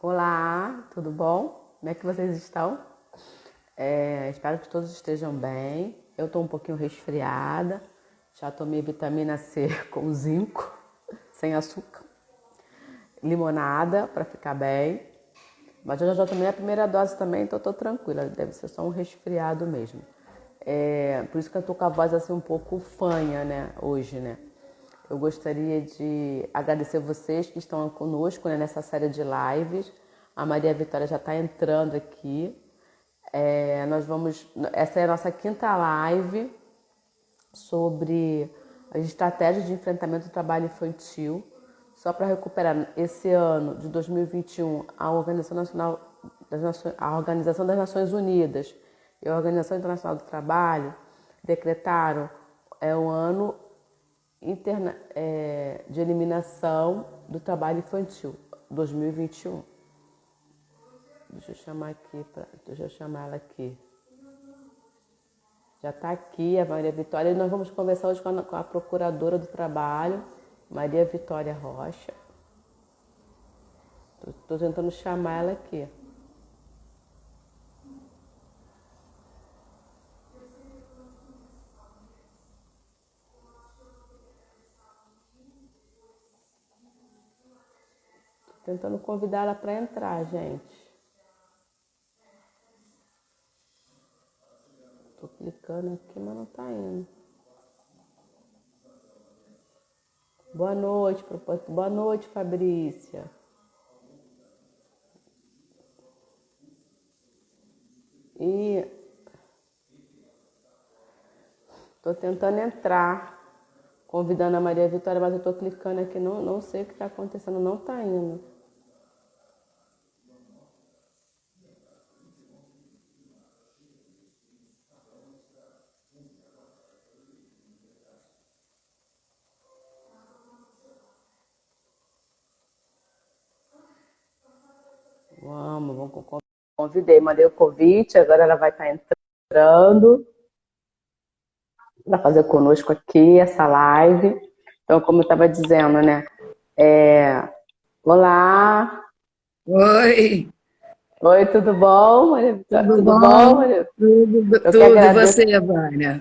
Olá, tudo bom? Como é que vocês estão? Espero que todos estejam bem. Eu estou um pouquinho resfriada, já tomei vitamina C com zinco, sem açúcar, limonada para ficar bem. Mas eu já tomei a primeira dose também, então estou tranquila, deve ser só um resfriado mesmo. Por isso que eu estou com a voz assim um pouco fanha, né, hoje, né? Eu gostaria de agradecer vocês que estão conosco, né, nessa série de lives. A Maria Vitória já está entrando aqui. Essa é a nossa quinta live sobre as estratégias de enfrentamento do trabalho infantil. Só para recuperar, esse ano de 2021, a Organização das Nações Unidas e a Organização Internacional do Trabalho decretaram o ano de eliminação do trabalho infantil, 2021. Deixa eu chamar ela aqui. Já está aqui a Maria Vitória e nós vamos conversar hoje com a Procuradora do Trabalho, Maria Vitória Rocha. Estou tentando chamar ela aqui. Tentando convidar ela para entrar, gente. Tô clicando aqui, mas não tá indo. Boa noite, Boa noite, Fabrícia. E tô tentando entrar, convidando a Maria Vitória, mas eu tô clicando aqui, não sei o que tá acontecendo, não tá indo. Convidei, mandei o convite, agora ela vai estar entrando para fazer conosco aqui essa live. Então, como eu estava dizendo, né? Olá! Oi! Oi, tudo bom, Maria Vitória? Tudo bom, Maria? tudo. Você, Vânia?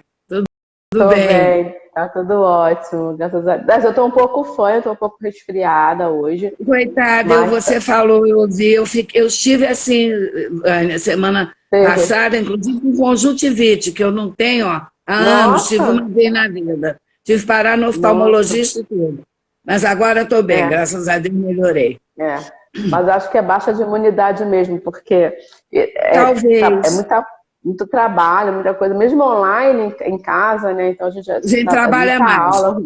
Tudo bem, tá tudo ótimo, graças a Deus. Eu estou um pouco fã, eu estou um pouco resfriada hoje. Coitada, você falou, eu ouvi, eu estive assim, Vânia, semana passada, inclusive com conjuntivite, que eu não tenho, ó, há anos, tive uma vez na vida. Tive que parar no oftalmologista e tudo. Mas agora estou bem, graças a Deus melhorei. Mas acho que é baixa de imunidade mesmo, porque Talvez. Muito trabalho, muita coisa, mesmo online, em casa, né? Então a gente trabalha muita mais. aula,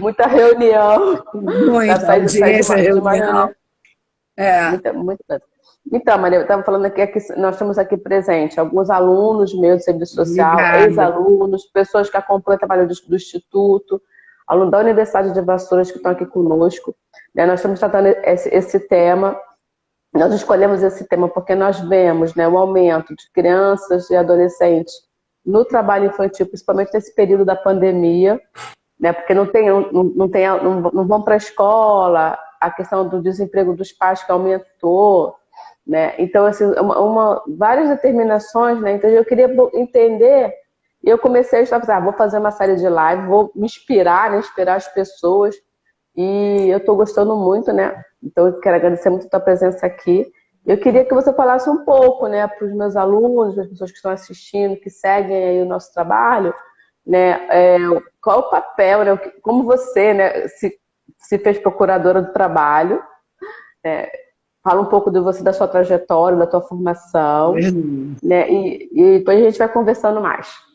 muita reunião. Muita audiência, reunião. Muita coisa. Então, Maria, eu estava falando aqui, nós temos aqui presente alguns alunos meus do serviço social, ex-alunos, pessoas que acompanham o trabalho do Instituto, alunos da Universidade de Vassouras que estão aqui conosco. Nós estamos tratando esse tema. Nós escolhemos esse tema porque nós vemos, né, o aumento de crianças e adolescentes no trabalho infantil, principalmente nesse período da pandemia, né, porque não vão para a escola, a questão do desemprego dos pais que aumentou, né? Então, assim, várias determinações, né? Então, eu queria entender, e eu comecei a estar, vou fazer uma série de live, vou me inspirar, né, inspirar as pessoas, e eu estou gostando muito, né? Então, eu quero agradecer muito a tua presença aqui. Eu queria que você falasse um pouco, né, para os meus alunos, para as pessoas que estão assistindo, que seguem aí o nosso trabalho, né, qual o papel, né, como você, né, se fez procuradora do trabalho, né, fala um pouco de você, da sua trajetória, da tua formação, né, e depois a gente vai conversando mais.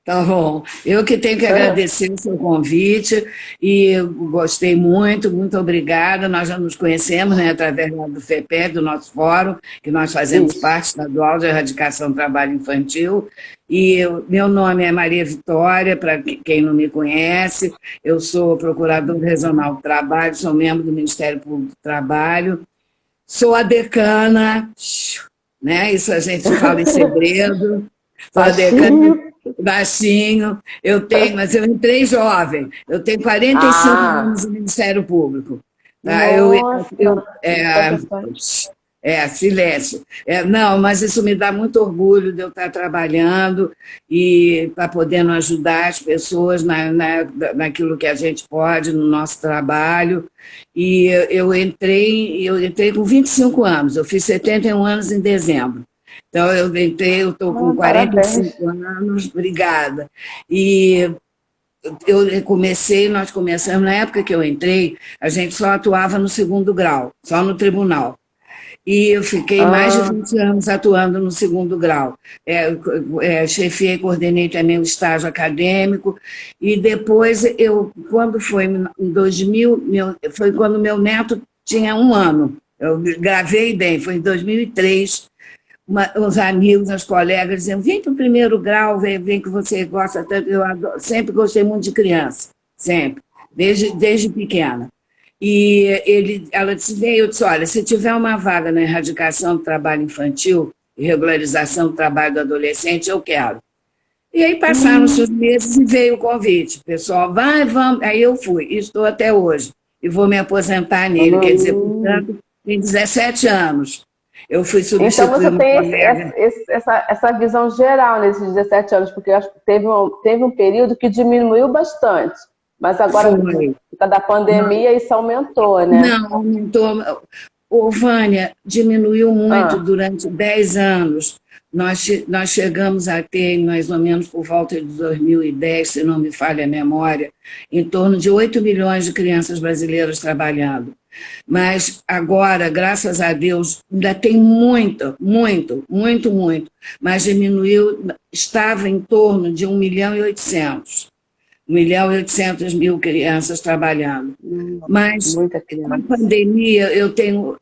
Tá bom. Eu que tenho que agradecer o seu convite e gostei muito, muito obrigada. Nós já nos conhecemos, né, através do FEPER, do nosso fórum, que nós fazemos parte estadual de erradicação do trabalho infantil. E meu nome é Maria Vitória, para quem não me conhece. Eu sou procuradora regional do trabalho, sou membro do Ministério Público do Trabalho, sou a decana, né? Isso a gente fala em segredo. Sou a decana. Baixinho, mas eu entrei jovem, eu tenho 45 anos no Ministério Público. Tá? Silêncio. Não, mas isso me dá muito orgulho de eu estar trabalhando e estar podendo ajudar as pessoas naquilo que a gente pode, no nosso trabalho. E eu entrei com 25 anos, eu fiz 71 anos em dezembro. Então, eu estou com Parabéns. 45 anos, obrigada. E nós começamos, na época que eu entrei, a gente só atuava no segundo grau, só no tribunal. E eu fiquei mais de 20 anos atuando no segundo grau. Chefiei e coordenei também o estágio acadêmico. E depois, quando foi em 2000, foi quando meu neto tinha 1 ano. Eu gravei bem, foi em 2003. Os amigos, os colegas diziam, vem para o primeiro grau, vem que você gosta tanto. Sempre gostei muito de criança, sempre, desde pequena. E ela disse, eu disse, olha, se tiver uma vaga na erradicação do trabalho infantil e regularização do trabalho do adolescente, eu quero. E aí passaram-se os meses e veio o convite. Pessoal, vamos. Aí eu fui, e estou até hoje. E vou me aposentar nele, quer dizer, portanto, tem 17 anos. Eu fui substituir então você tem colega. essa visão geral nesses 17 anos, porque eu acho que teve um período que diminuiu bastante. Mas agora, por causa da pandemia, isso aumentou, né? Não, aumentou. Vânia, diminuiu muito durante 10 anos. Nós chegamos a ter, mais ou menos por volta de 2010, se não me falha a memória, em torno de 8 milhões de crianças brasileiras trabalhando. Mas agora, graças a Deus, ainda tem muito, mas diminuiu, estava em torno de 1.800.000. 1.800.000 crianças trabalhando. Mas com a pandemia,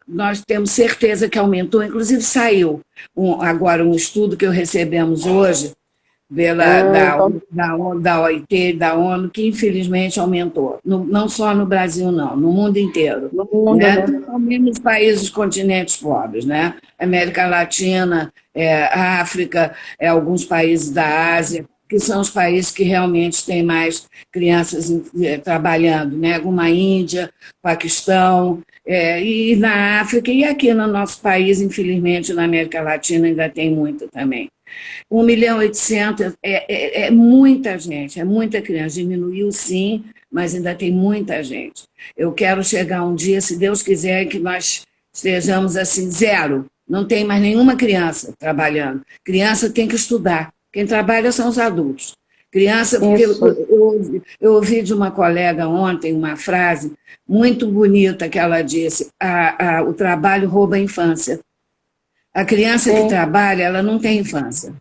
nós temos certeza que aumentou, inclusive saiu agora um estudo que recebemos hoje da OIT, da ONU, que infelizmente aumentou. Não só no Brasil, não, no mundo inteiro. No mundo, né? Também nos países continentes pobres, né? América Latina, África, alguns países da Ásia, que são os países que realmente têm mais crianças trabalhando, né? Como a Índia, Paquistão, e na África, e aqui no nosso país, infelizmente, na América Latina ainda tem muito também. 1.800.000 é muita gente, é muita criança. Diminuiu sim, mas ainda tem muita gente. Eu quero chegar um dia, se Deus quiser, que nós estejamos assim, zero. Não tem mais nenhuma criança trabalhando. Criança tem que estudar. Quem trabalha são os adultos. Criança, porque eu ouvi de uma colega ontem uma frase muito bonita que ela disse, o trabalho rouba a infância. A criança que trabalha, ela não tem infância.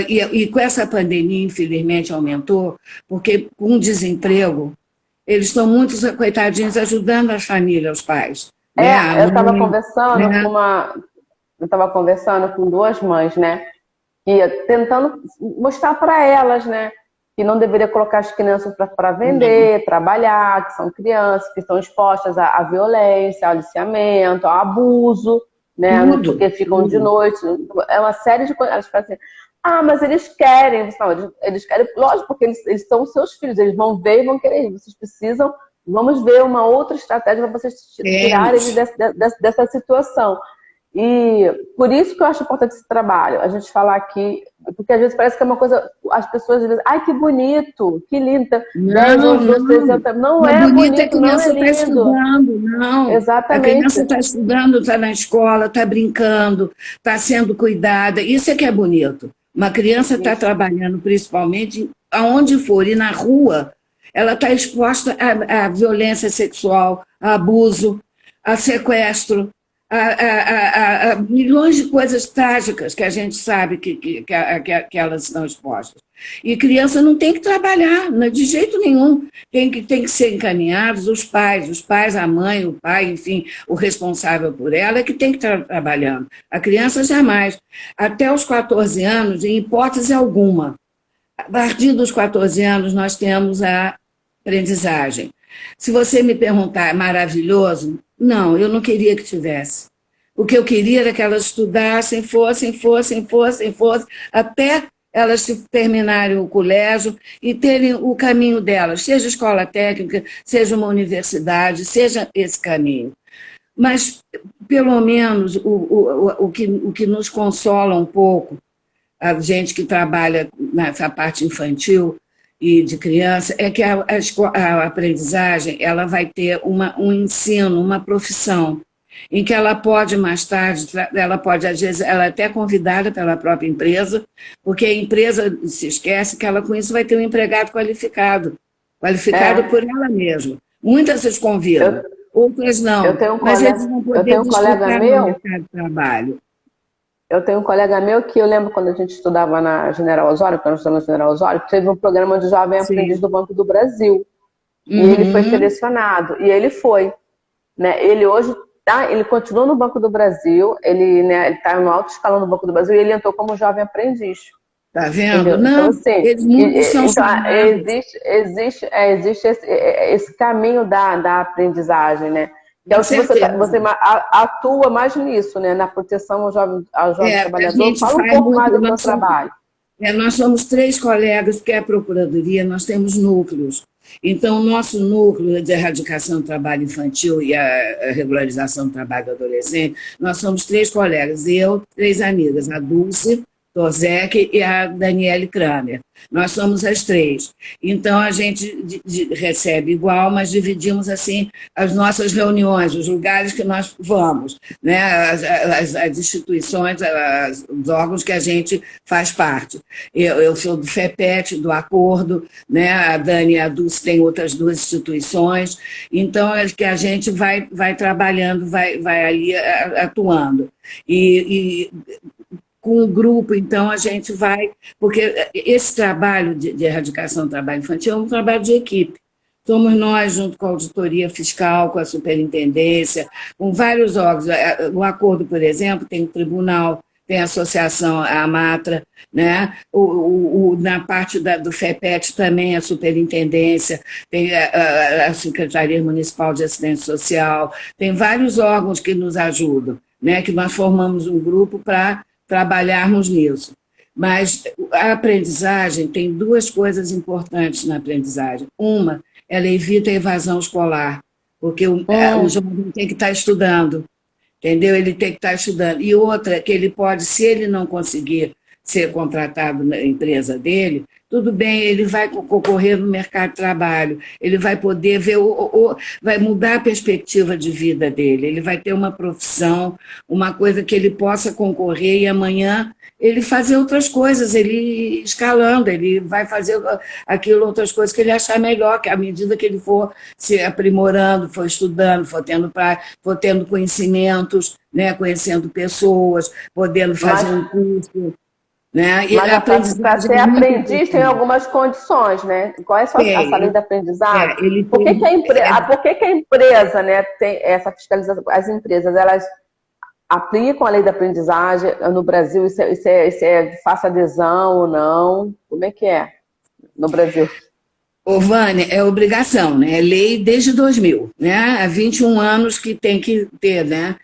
E com essa pandemia, infelizmente, aumentou, porque com o desemprego, eles estão muito, coitadinhos, ajudando as famílias, os pais. Eu estava conversando com duas mães, né? E tentando mostrar para elas, né? Que não deveria colocar as crianças para vender, trabalhar, que são crianças, que estão expostas à violência, ao aliciamento, ao abuso, né? Porque ficam de noite. É uma série de coisas. Elas falam assim, mas eles querem. Eles querem, lógico, porque eles são seus filhos, eles vão ver e vão querer. Vocês precisam, vamos ver uma outra estratégia para vocês tirarem eles dessa situação. E por isso que eu acho importante esse trabalho, a gente falar aqui, porque às vezes parece que é uma coisa, as pessoas dizem, ai, que bonito, que lindo. Não é bonito, a criança está estudando, não. Exatamente. A criança está estudando, está na escola, está brincando, está sendo cuidada, isso é que é bonito. Uma criança está trabalhando, principalmente, aonde for, e na rua, ela está exposta à violência sexual, a abuso, a sequestro, a milhões de coisas trágicas que a gente sabe que elas estão expostas. E criança não tem que trabalhar, de jeito nenhum. Tem que ser encaminhados os pais, a mãe, o pai, enfim, o responsável por ela é que tem que estar trabalhando. A criança jamais. Até os 14 anos, em hipótese alguma. A partir dos 14 anos, nós temos a aprendizagem. Se você me perguntar, é maravilhoso? Não, eu não queria que tivesse. O que eu queria era que elas estudassem, fossem, até elas terminarem o colégio e terem o caminho delas, seja escola técnica, seja uma universidade, seja esse caminho. mas, pelo menos, o que nos consola um pouco, a gente que trabalha nessa parte infantil e de criança, é que a aprendizagem ela vai ter um ensino, uma profissão, em que ela pode mais tarde, ela pode, às vezes, ela é até convidada pela própria empresa, porque a empresa se esquece que ela com isso vai ter um empregado qualificado por ela mesma. Muitas se convidam, outras não, mas eles vão poder desfrutar no mercado de trabalho. Eu tenho um colega meu que eu lembro quando a gente estudava na General Osório, quando eu estudava na General Osório, teve um programa de jovem aprendiz do Banco do Brasil. E ele foi selecionado, e ele foi. Né? Ele hoje ele continua no Banco do Brasil, ele está no alto escalão do Banco do Brasil, e ele entrou como jovem aprendiz. Tá vendo? Entendeu? Não, então, assim, eles muitos são existe esse caminho da aprendizagem, né? Então, você atua mais nisso, né? Na proteção ao jovem trabalhador. Fala um pouco mais do seu trabalho. Nós somos 3 colegas, porque a Procuradoria, nós temos núcleos. Então, o nosso núcleo de erradicação do trabalho infantil e a regularização do trabalho do adolescente, nós somos 3 colegas, eu, 3 amigas, a Dulce Tozek e a Daniele Kramer. Nós somos as 3. Então, a gente recebe igual, mas dividimos, assim, as nossas reuniões, os lugares que nós vamos, né? As instituições, os órgãos que a gente faz parte. Eu sou do FEPET, do Acordo, né? A Dani e a Dulce têm outras 2 instituições. Então, é que a gente vai trabalhando, vai ali atuando. Com o grupo, então, a gente vai... Porque esse trabalho de erradicação do trabalho infantil é um trabalho de equipe. Somos nós, junto com a auditoria fiscal, com a superintendência, com vários órgãos. O Acordo, por exemplo, tem o tribunal, tem a associação, a AMATRA, né? Na parte do FEPET também a superintendência, tem a Secretaria Municipal de Assistência Social, tem vários órgãos que nos ajudam, né? Que nós formamos um grupo para trabalharmos nisso. Mas a aprendizagem tem 2 coisas importantes na aprendizagem. Uma, ela evita a evasão escolar, porque o jovem tem que estar estudando, entendeu? Ele tem que estar estudando. E outra, que ele pode, se ele não conseguir ser contratado na empresa dele, tudo bem, ele vai concorrer no mercado de trabalho, ele vai poder ver, vai mudar a perspectiva de vida dele, ele vai ter uma profissão, uma coisa que ele possa concorrer e amanhã ele fazer outras coisas, ele escalando, ele vai fazer aquilo, outras coisas que ele achar melhor, que à medida que ele for se aprimorando, for estudando, for tendo conhecimentos, né, conhecendo pessoas, podendo fazer um curso. Né? Mas para ser aprendiz tem algumas condições, né? Qual é a sua lei da aprendizagem? Por que a empresa, né, tem essa fiscalização? As empresas, elas aplicam a lei da aprendizagem no Brasil? Isso é de fácil adesão ou não? Como é que é no Brasil? Ô, Vânia, é obrigação, né? É lei desde 2000, né? Há 21 anos que tem que ter, né?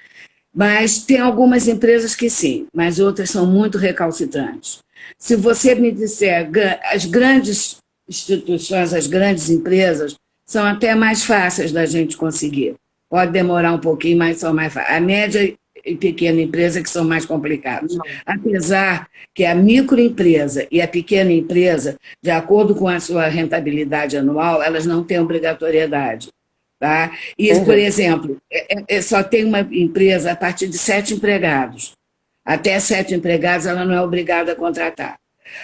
Mas tem algumas empresas que sim, mas outras são muito recalcitrantes. Se você me disser, as grandes instituições, as grandes empresas, são até mais fáceis da gente conseguir. Pode demorar um pouquinho, mas são mais fáceis. A média e pequena empresa que são mais complicados. Apesar que a microempresa e a pequena empresa, de acordo com a sua rentabilidade anual, elas não têm obrigatoriedade. Tá? E, por exemplo, só tem uma empresa a partir de 7 empregados. Até 7 empregados ela não é obrigada a contratar.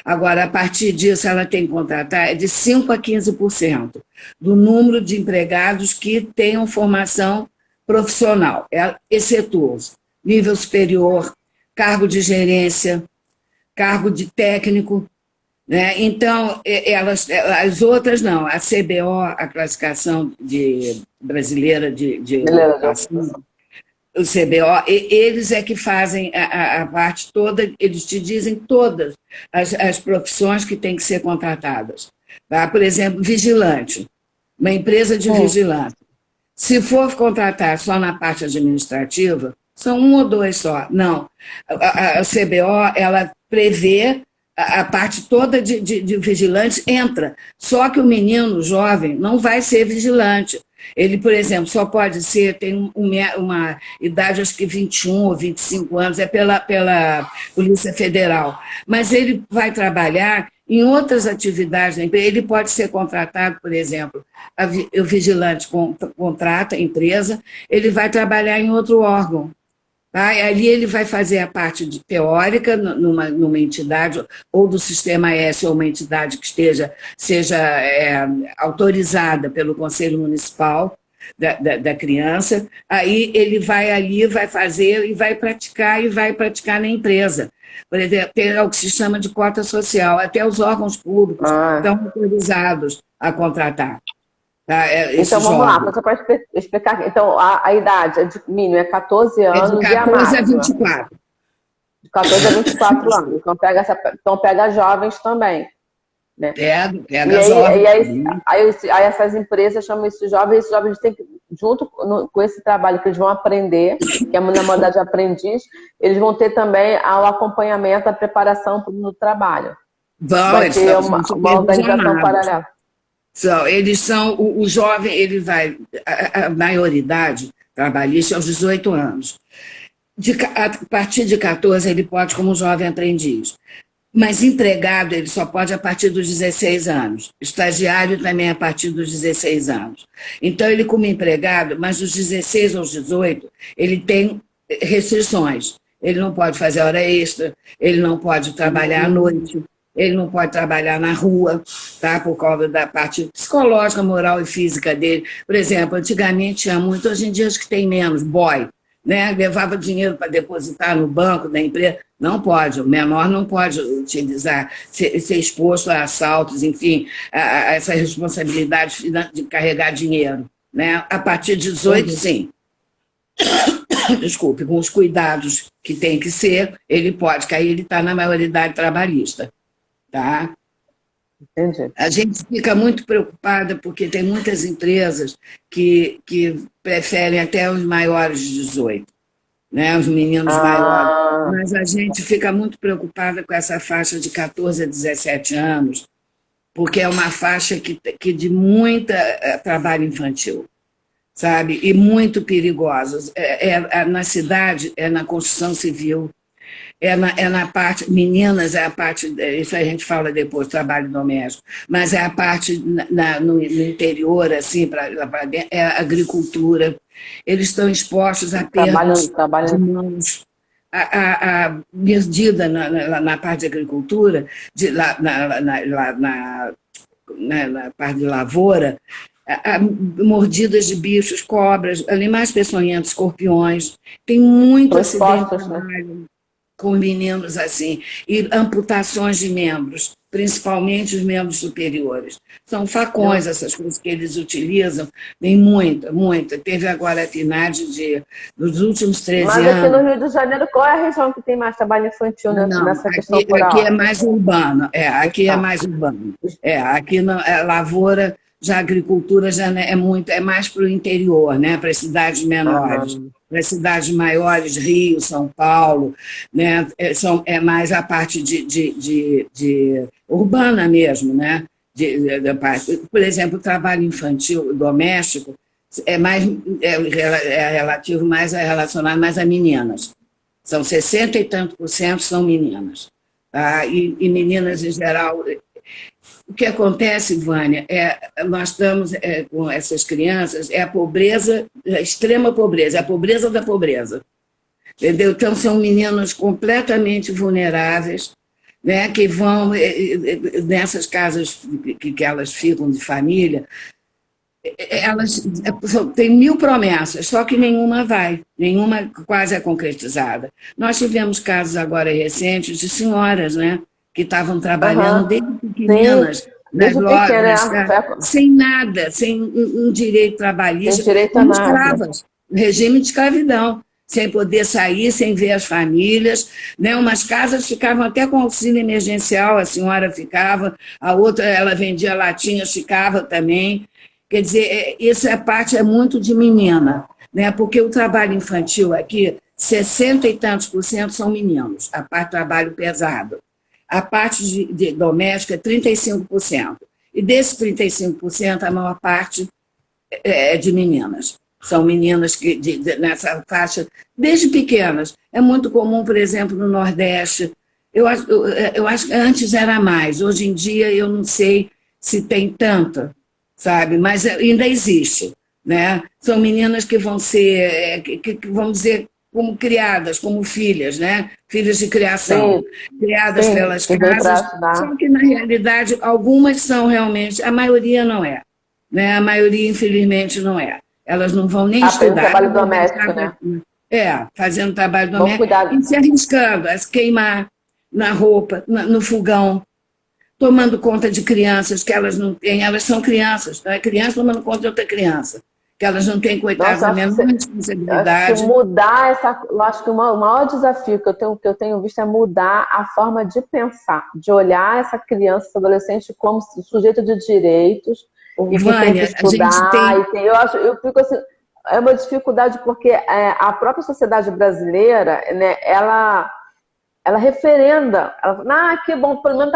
Agora, a partir disso, ela tem que contratar de 5% a 15% do número de empregados que tenham formação profissional, excetuos, nível superior, cargo de gerência, cargo de técnico. Né? Então, as outras não. A CBO, a classificação brasileira de ocupação, o CBO, eles é que fazem a parte toda, eles te dizem todas as profissões que têm que ser contratadas. Tá? Por exemplo, vigilante, uma empresa de vigilante. Se for contratar só na parte administrativa, são 1 ou 2 só. Não. A CBO, ela prevê a parte toda de vigilante entra. Só que o menino jovem não vai ser vigilante. Ele, por exemplo, só pode ser, tem uma idade, acho que 21 ou 25 anos, é pela Polícia Federal. Mas ele vai trabalhar em outras atividades da empresa. Ele pode ser contratado, por exemplo, o vigilante contrata a empresa, ele vai trabalhar em outro órgão. Tá? Ali ele vai fazer a parte teórica numa entidade, ou do Sistema S, ou uma entidade que seja autorizada pelo Conselho Municipal da criança. Aí ele vai ali, vai fazer e vai praticar na empresa. Por exemplo, tem o que se chama de cota social, até os órgãos públicos estão autorizados a contratar. Tá? Então, vamos lá, só para explicar. Então, a idade mínima é 14 anos de 14 a 24. De 14 a 24 anos. Então, pega jovens também. Né? Pega jovens. Aí essas empresas chamam esses jovens têm que, junto com esse trabalho que eles vão aprender, que é na modalidade de aprendiz, eles vão ter também o acompanhamento, a preparação no trabalho. Vai ter uma organização paralela. Eles são, o jovem, ele vai, a maioridade trabalhista aos 18 anos. A partir de 14, ele pode como jovem aprendiz. Mas empregado, ele só pode a partir dos 16 anos. Estagiário também a partir dos 16 anos. Então, ele como empregado, mas dos 16 aos 18, ele tem restrições. Ele não pode fazer hora extra, ele não pode trabalhar à noite, ele não pode trabalhar na rua, tá? Por causa da parte psicológica, moral e física dele. Por exemplo, antigamente tinha muito, hoje em dia acho que tem menos, boy, né? Levava dinheiro para depositar no banco da empresa. Não pode, o menor não pode utilizar, ser exposto a assaltos, enfim, a essa responsabilidade de carregar dinheiro. Né? A partir de 18, sim. Desculpe, com os cuidados que tem que ser, ele pode, que aí ele está na maioridade trabalhista. Tá? Entendi. A gente fica muito preocupada porque tem muitas empresas que preferem até os maiores de 18, né? Os meninos maiores. Mas a gente fica muito preocupada com essa faixa de 14 a 17 anos, porque é uma faixa que de muita trabalho infantil, sabe? E muito perigosa. Na cidade, é na construção civil, é na parte, meninas, é a parte, isso a gente fala depois, trabalho doméstico, mas é a parte no interior, assim, para dentro, é a agricultura. Eles estão expostos a perdas de mãos. A medida na parte de agricultura, na parte de lavoura, mordidas de bichos, cobras, animais peçonhentos, escorpiões. Tem muito acidente de trabalho com meninos assim, e amputações de membros, principalmente os membros superiores. São facões, essas coisas que eles utilizam, tem muita. Teve agora a PNAD dos últimos 13 anos. Mas aqui no Rio de Janeiro, qual é a região que tem mais trabalho infantil nessa questão rural? Aqui é mais urbano, aqui é mais urbano. Aqui na lavoura, já a agricultura já é mais para o interior, né, para as cidades menores. Para as cidades maiores, Rio, São Paulo, né, é mais a parte de urbana mesmo, né? Por exemplo, o trabalho infantil doméstico é relativo mais relacionado mais a meninas. São 60 e tanto por cento são meninas. Tá? E meninas em geral. O que acontece, Vânia, nós estamos com essas crianças, é a pobreza, a extrema pobreza, a pobreza da pobreza. Entendeu? Então, são meninos completamente vulneráveis, né, que vão nessas casas que elas ficam de família, elas têm 1000 promessas, só que nenhuma quase é concretizada. Nós tivemos casos agora recentes de senhoras, né, que estavam trabalhando desde pequenas, nas lojas, sem nada, sem um direito trabalhista, como escravas, regime de escravidão, sem poder sair, sem ver as famílias, né? Umas casas ficavam até com auxílio emergencial, a senhora ficava, a outra, ela vendia latinhas, ficava também. Quer dizer, essa parte é muito de menina, né? Porque o trabalho infantil aqui, 60 e tantos por cento são meninos, a parte do trabalho pesado. A parte de doméstica é 35%. E desses 35%, a maior parte é de meninas. São meninas que, nessa faixa, desde pequenas. É muito comum, por exemplo, no Nordeste. Eu acho que antes era mais. Hoje em dia, eu não sei se tem tanta, sabe? Mas ainda existe, né? São meninas que vão ser, vamos dizer, como criadas, como filhas, né? Filhas de criação, criadas pelas casas. Só que, na realidade, algumas são realmente, a maioria não é. Né? A maioria, infelizmente, não é. Elas não vão nem estudar. Trabalho doméstico, né? Fazendo trabalho doméstico e se arriscando a se queimar na roupa, no fogão, tomando conta de crianças que elas não têm. Elas são crianças, não é criança tomando conta de outra criança. Que elas não têm, coitadas, a menor responsabilidade. Eu acho que o maior desafio que eu tenho visto é mudar a forma de pensar, de olhar essa criança, esse adolescente como sujeito de direitos, e que tem que estudar. Eu fico assim, é uma dificuldade porque a própria sociedade brasileira, né, ela referenda, ela fala, que bom, pelo menos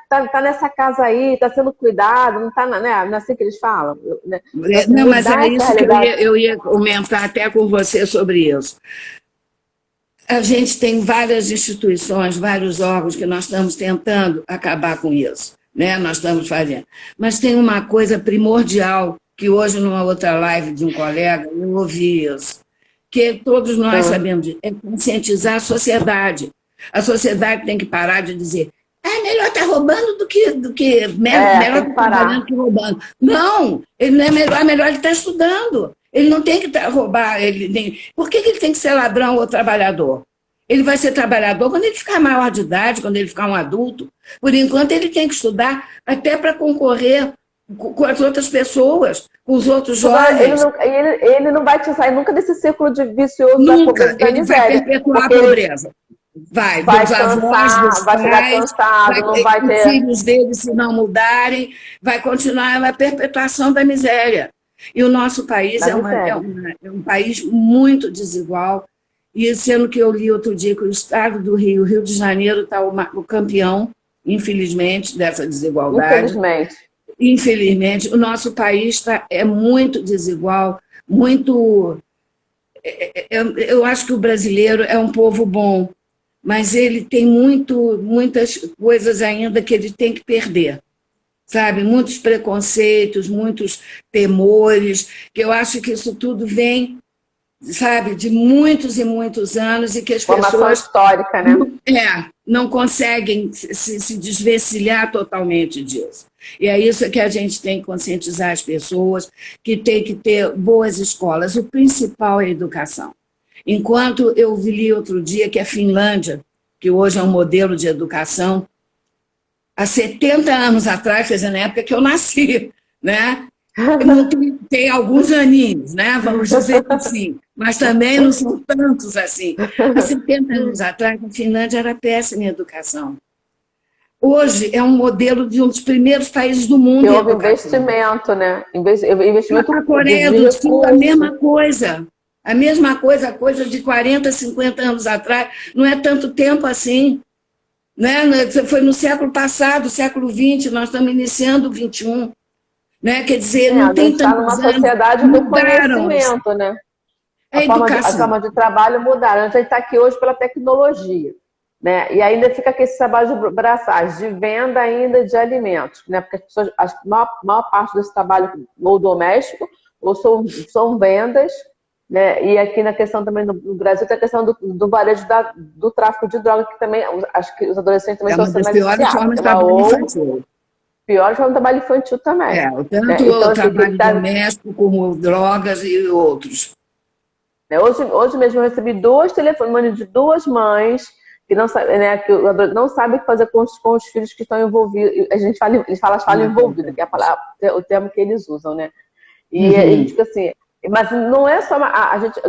tá nessa casa aí, está sendo cuidado, não está, né? Não é assim que eles falam. Né? Não, mas é isso que eu ia comentar até com você sobre isso. A gente tem várias instituições, vários órgãos que nós estamos tentando acabar com isso, né? Nós estamos fazendo. Mas tem uma coisa primordial, que hoje, numa outra live de um colega, eu ouvi isso, que todos nós sabemos, é conscientizar a sociedade. A sociedade tem que parar de dizer melhor estar roubando do que melhor estar trabalhando que roubando. Não, ele não é melhor ele estar estudando. Ele não tem que roubar. Por que ele tem que ser ladrão ou trabalhador? Ele vai ser trabalhador quando ele ficar maior de idade, quando ele ficar um adulto. Por enquanto, ele tem que estudar até para concorrer com as outras pessoas, com os outros jovens. Ele não vai te sair nunca desse círculo de vicioso da pobreza. Ele vai perpetuar a pobreza. Vai cansar, vai chegar cansado, não vai ter... Os filhos dele, se não mudarem, vai continuar a perpetuação da miséria. E o nosso país é um país muito desigual, e sendo que eu li outro dia que o estado do Rio de Janeiro está o campeão, infelizmente, dessa desigualdade. Infelizmente. O nosso país é muito desigual, muito... Eu acho que o brasileiro é um povo bom, mas ele tem muitas coisas ainda que ele tem que perder, sabe? Muitos preconceitos, muitos temores, que eu acho que isso tudo vem, sabe, de muitos e muitos anos e que as pessoas... histórica, né? Não conseguem se desvencilhar totalmente disso. E é isso que a gente tem que conscientizar as pessoas, que tem que ter boas escolas. O principal é a educação. Enquanto eu li outro dia que a Finlândia, que hoje é um modelo de educação, há 70 anos atrás, quer dizer, na época que eu nasci, né? Não tem alguns aninhos, né? Vamos dizer assim, mas também não são tantos assim. Há 70 anos atrás, a Finlândia era péssima em educação. Hoje é um modelo de um dos primeiros países do mundo. Que houve investimento, né? Investimento na Coreia do Sul, a mesma coisa. A mesma coisa, coisa de 40, 50 anos atrás, não é tanto tempo assim. Né? Foi no século passado, século XX, nós estamos iniciando o XXI. Né? Quer dizer, não tem tantos anos. A gente está numa sociedade do conhecimento, né? A forma de trabalho mudaram. A gente está aqui hoje pela tecnologia. Né? E ainda fica aqui esse trabalho de braçais, de venda ainda de alimentos. Né? Porque as pessoas, a maior parte desse trabalho ou doméstico, ou são vendas. Né? E aqui na questão também no Brasil tem a questão do varejo do tráfico de drogas, que também acho que os adolescentes também estão sendo mais piores formas de trabalho infantil. Pior forma de trabalho infantil também. Tanto né? Então, o trabalho doméstico como drogas e outros. Hoje mesmo eu recebi 2 telefones de 2 mães que não sabem, né, que não sabem o que fazer com os filhos que estão envolvidos. Eles falam envolvido, que é o termo que eles usam, né? E a gente fica assim. Mas não é só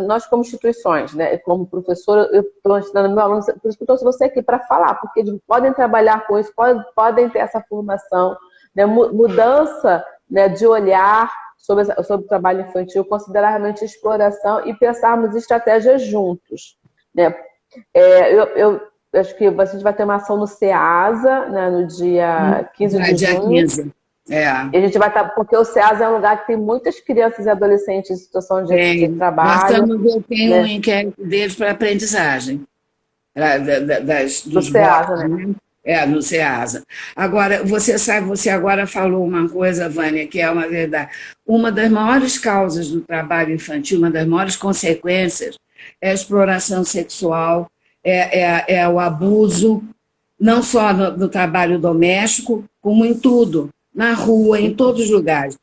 nós como instituições, né? Como professora, eu estou ensinando meu aluno, por isso que eu trouxe você aqui para falar, porque eles podem trabalhar com isso, podem ter essa formação, né? Mudança, né, de olhar sobre o trabalho infantil, considerar realmente exploração e pensarmos estratégias juntos, né? Eu acho que a gente vai ter uma ação no CEASA, né, no dia 15 de junho. É. E a gente vai estar, porque o SEASA é um lugar que tem muitas crianças e adolescentes em situação de trabalho. Eu tenho um inquérito deles para aprendizagem, dos SEASA, blocos, né? No SEASA. Agora, você agora falou uma coisa, Vânia, que é uma verdade. Uma das maiores causas do trabalho infantil, uma das maiores consequências, é a exploração sexual, é o abuso, não só no trabalho doméstico, como em tudo, na rua, em todos os lugares.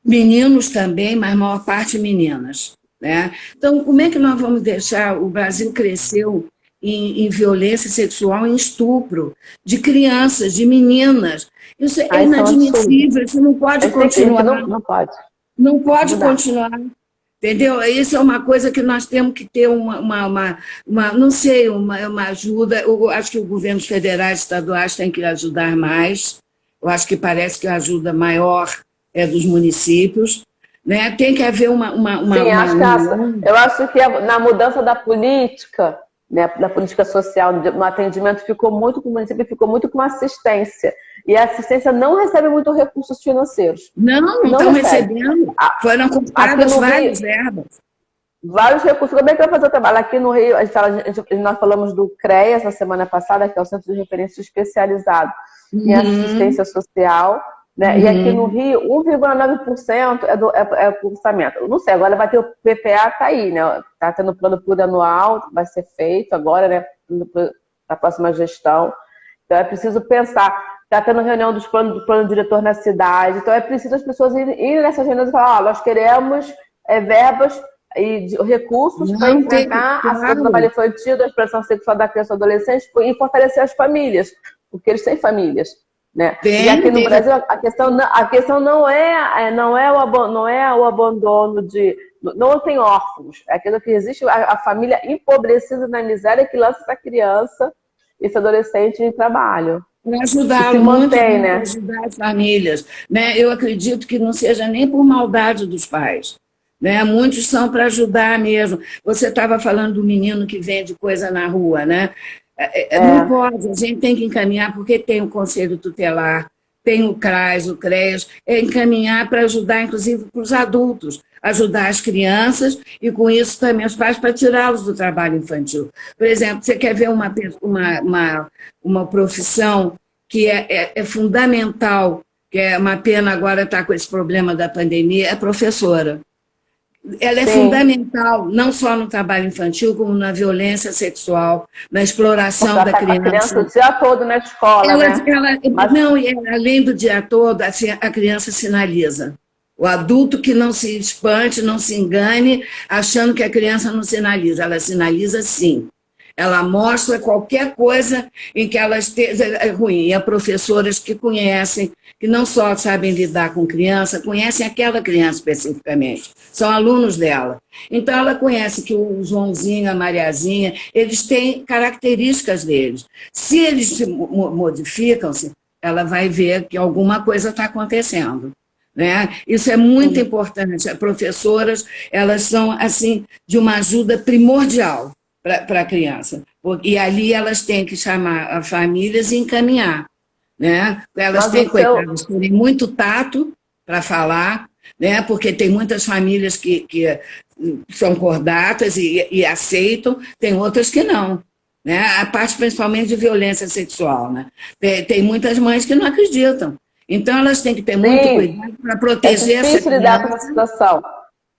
Meninos também, mas a maior parte meninas. Né? Então, como é que nós vamos deixar... O Brasil cresceu em violência sexual, em estupro de crianças, de meninas. Isso é inadmissível, isso não pode continuar. Não pode. Não pode continuar. Entendeu? Isso é uma coisa que nós temos que ter uma ajuda. Eu acho que os governos federais e estaduais têm que ajudar mais. Eu acho que parece que a ajuda maior é dos municípios. Né? Tem que haver eu acho que na mudança da política, né, da política social, no atendimento, ficou muito com o município, ficou muito com assistência. E a assistência não recebe muito recursos financeiros. Não estão recebendo. Foram compradas várias verbas. Vários recursos. Como é que vai fazer o trabalho? Aqui no Rio, nós falamos do CREAS na semana passada, que é o Centro de Referência Especializado em Assistência Social. Né? E aqui no Rio, 1,9% é o orçamento. Não sei, agora vai ter o PPA, tá aí, né? Tá tendo plano plurianual, vai ser feito agora, né? Na próxima gestão. Então é preciso pensar. Está tendo reunião do plano diretor na cidade. Então é preciso as pessoas irem nessas reuniões e falar, nós queremos verbas e recursos para enfrentar a situação do trabalho infantil, da exploração sexual da criança e do adolescente e fortalecer as famílias, porque eles têm famílias. Né? E aqui no Brasil a questão não é o abandono de... Não tem órfãos. É aquilo que existe, a família empobrecida na miséria que lança essa criança, esse adolescente em trabalho. Para ajudar né? Ajudar as famílias. Né? Eu acredito que não seja nem por maldade dos pais. Né? Muitos são para ajudar mesmo. Você estava falando do menino que vende coisa na rua, né? Não pode, a gente tem que encaminhar, porque tem o Conselho Tutelar, tem o CRAS, o CREAS, encaminhar para ajudar, inclusive, para os adultos, ajudar as crianças e, com isso, também os pais para tirá-los do trabalho infantil. Por exemplo, você quer ver uma profissão que é fundamental, que é uma pena agora estar com esse problema da pandemia, é professora. Ela é fundamental, não só no trabalho infantil, como na violência sexual, na exploração da criança. A criança o dia todo na escola, Não, além do dia todo, a criança sinaliza. O adulto que não se espante, não se engane, achando que a criança não sinaliza. Ela sinaliza sim. Ela mostra qualquer coisa em que ela esteja ruim. E há professoras que conhecem, que não só sabem lidar com criança, conhecem aquela criança especificamente. São alunos dela. Então, ela conhece que o Joãozinho, a Mariazinha, eles têm características deles. Se eles se modificam-se, ela vai ver que alguma coisa está acontecendo. Né? Isso é muito importante. As professoras, elas são, assim, de uma ajuda primordial para a criança. E ali elas têm que chamar as famílias e encaminhar. Né? Elas têm, coitadas, terem muito tato para falar, né? Porque tem muitas famílias que são cordatas e aceitam, tem outras que não. Né? A parte principalmente de violência sexual. Né? Tem muitas mães que não acreditam. Então elas têm que ter muito cuidado para proteger essa criança. É difícil lidar com essa situação.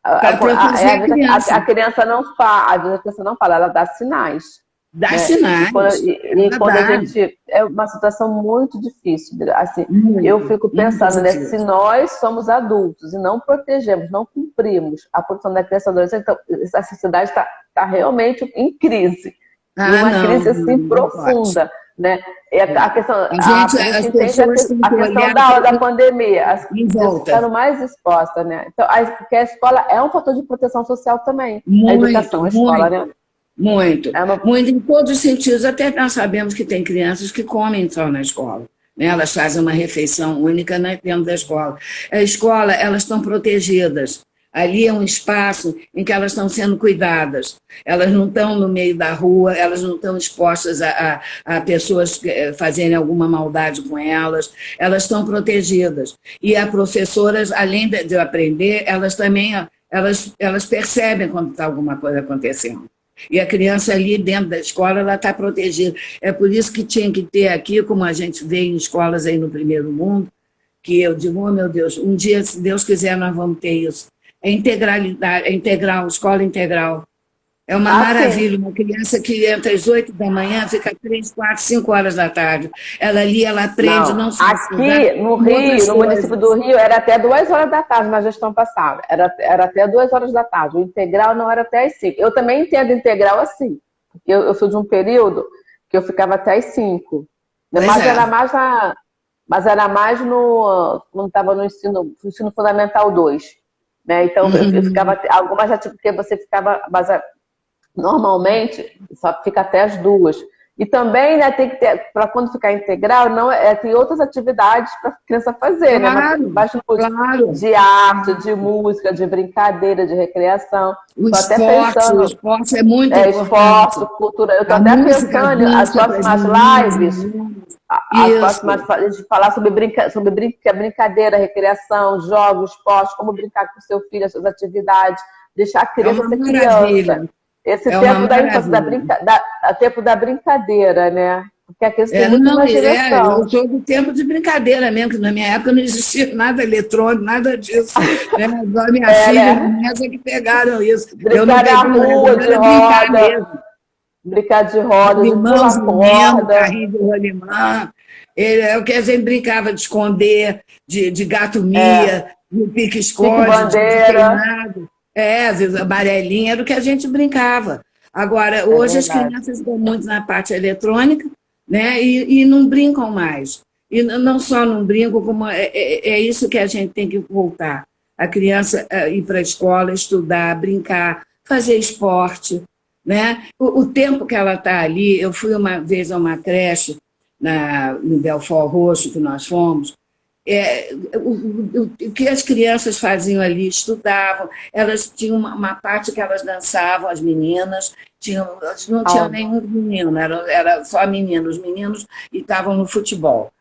A criança não fala, ela dá sinais. Dá sinais. Quando a gente... É uma situação muito difícil. Assim, eu fico pensando, né, se nós somos adultos e não protegemos, não cumprimos a proteção da criança e adolescente, então a sociedade está realmente em crise. Uma crise assim profunda. Né? A questão da pandemia, as pessoas ficaram mais expostas, né? Então, porque a escola é um fator de proteção social também. A educação, a escola, né? Muito em todos os sentidos. Até nós sabemos que tem crianças que comem só na escola. Né? Elas fazem uma refeição única dentro da escola. A escola, elas estão protegidas. Ali é um espaço em que elas estão sendo cuidadas. Elas não estão no meio da rua, elas não estão expostas a pessoas fazerem alguma maldade com elas estão protegidas. E as professoras, além de aprender, elas também elas percebem quando está alguma coisa acontecendo. E a criança ali dentro da escola, ela está protegida. É por isso que tinha que ter aqui, como a gente vê em escolas aí no primeiro mundo, que eu digo, oh meu Deus, um dia, se Deus quiser, nós vamos ter isso. É integralidade, é integral, escola integral. É uma maravilha, uma criança que entra às 8 da manhã, fica 3, 4, 5 horas da tarde. Ela ali, ela aprende, não só aqui no Rio, no município do Rio, era até 2 horas da tarde na gestão passada. Era até 2 horas da tarde. O integral não era até às 5. Eu também entendo integral assim. Porque eu sou de um período que eu ficava até às 5. Mas era mais quando estava no ensino fundamental 2. Né? Então, eu ficava, algumas já porque você ficava, mas normalmente só fica até as 2. E também, né, tem que ter, para quando ficar integral, tem outras atividades para a criança fazer, claro, né? Claro. De arte, de música, de brincadeira, de recreação. O esporte é muito importante. Esporte, cultura. Eu estou até pensando as próximas lives. De falar sobre brincadeira, recreação, jogos, esporte, como brincar com o seu filho, as suas atividades, deixar a criança ser criança. Esse tempo da infância, tempo da brincadeira, né? Porque a criança tem muita imaginação. Eu sou do tempo de brincadeira mesmo, que na minha época não existia nada eletrônico, nada disso. Né? Minha filha, essa que pegaram isso. Brincar na rua, de roda. Brincar de roda, de pular corda. Carrinho de rolimã. É o que a gente brincava de esconder, de gato-mia, de pique-esconde, bandeira. Amarelinha, era o que a gente brincava. Agora, hoje as crianças estão muito na parte eletrônica, né? E não brincam mais. E não só não brincam, como é isso que a gente tem que voltar. A criança ir para a escola, estudar, brincar, fazer esporte. Né? O tempo que ela está ali, eu fui uma vez a uma creche no Belfort Roxo, que nós fomos, o que as crianças faziam ali, estudavam, elas tinham uma parte que elas dançavam, as meninas, não tinha nenhum menino, era só meninos, os meninos estavam no futebol.